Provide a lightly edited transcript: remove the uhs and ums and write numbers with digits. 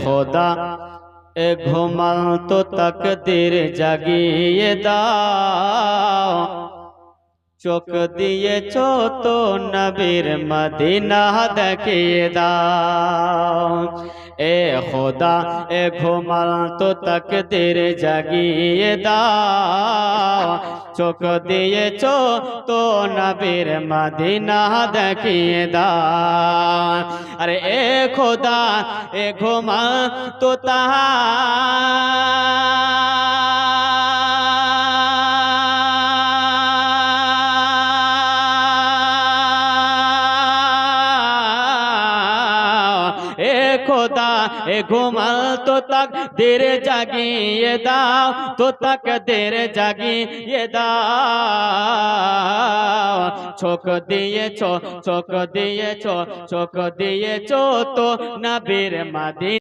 খোদা ঘুমাল তো তকদীর জাগিয়ে দাও, চোখ দিয়েছো তো নবীর মদিনা দেখিয়ে দাও। এ খোদা ঘুমাল তো তকদীর জাগিয়ে দাও, চোখ দিয়েছো তো নবীর মদিনা দেখিয়ে দাও। अरे ए खुदा ए घुमा तो तहा ए खुदा ए घुमा तो तक देर जागिए दाओ, तो तक देर जागिए दाओ। चोक दिए चो तो नबीर मदीना